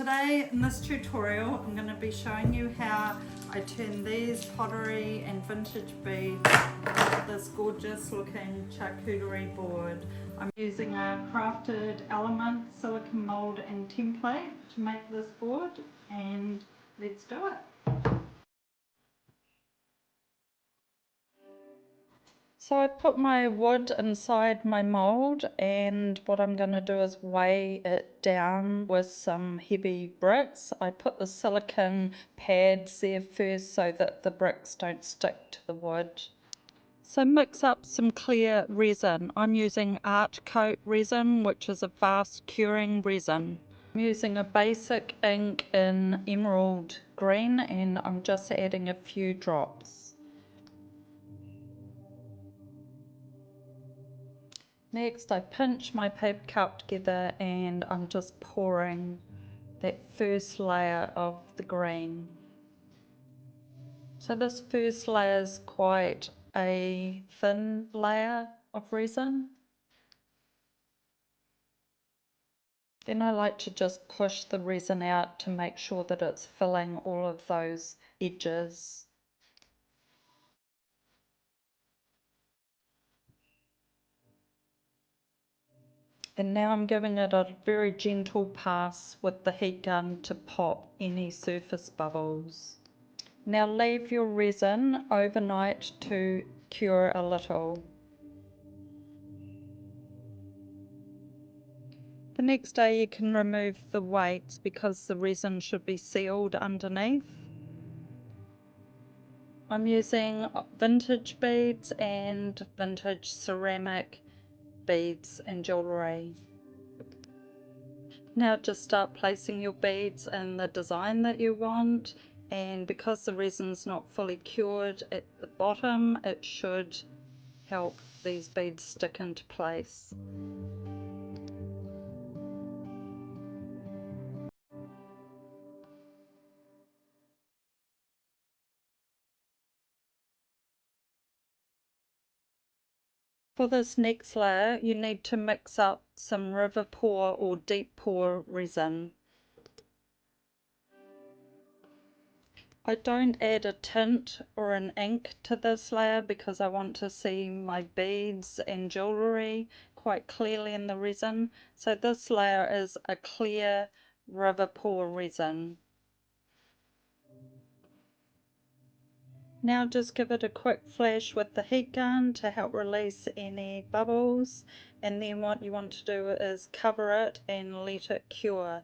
Today in this tutorial I'm going to be showing you how I turn these pottery and vintage beads into this gorgeous looking charcuterie board. I'm using a crafted Elements Silicone Mold and template to make this board, and let's do it. So I put my wood inside my mold, and what I'm going to do is weigh it down with some heavy bricks. I put the silicone pads there first so that the bricks don't stick to the wood. So mix up some clear resin. I'm using Cote resin, which is a fast curing resin. I'm using a basic ink in emerald green, and I'm just adding a few drops. Next, I pinch my paper cup together and I'm just pouring that first layer of the green. So this first layer is quite a thin layer of resin. Then I like to just push the resin out to make sure that it's filling all of those edges. And now I'm giving it a very gentle pass with the heat gun to pop any surface bubbles. Now leave your resin overnight to cure a little. The next day you can remove the weights because the resin should be sealed underneath. I'm using vintage beads and vintage ceramic beads and jewellery. Now just start placing your beads in the design that you want, and because the resin's not fully cured at the bottom, it should help these beads stick into place. For this next layer, you need to mix up some river pour or deep pour resin. I don't add a tint or an ink to this layer because I want to see my beads and jewellery quite clearly in the resin. So this layer is a clear river pour resin. Now just give it a quick flash with the heat gun to help release any bubbles, and then what you want to do is cover it and let it cure.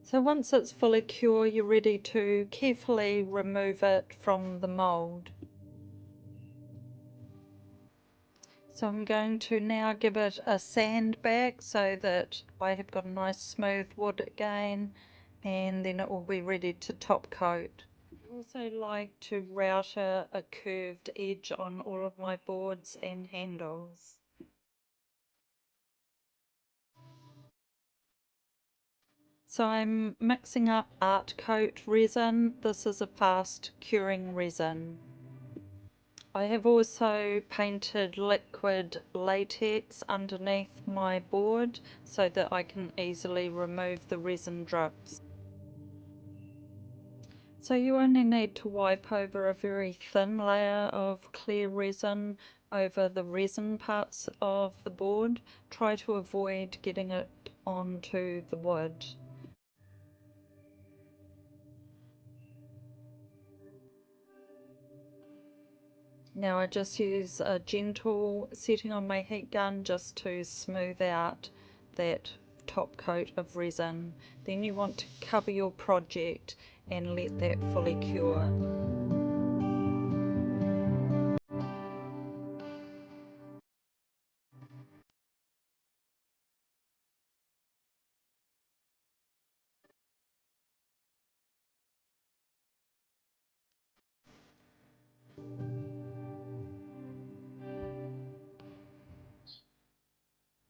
So once it's fully cured, you're ready to carefully remove it from the mold. So I'm going to now give it a sand back so that I have got a nice smooth wood again, and then it will be ready to top coat. I also like to router a curved edge on all of my boards and handles. So I'm mixing up Art Cote resin. This is a fast curing resin. I have also painted liquid latex underneath my board so that I can easily remove the resin drips. So you only need to wipe over a very thin layer of clear resin over the resin parts of the board. Try to avoid getting it onto the wood. Now I just use a gentle setting on my heat gun just to smooth out that top coat of resin. Then you want to cover your project and let that fully cure.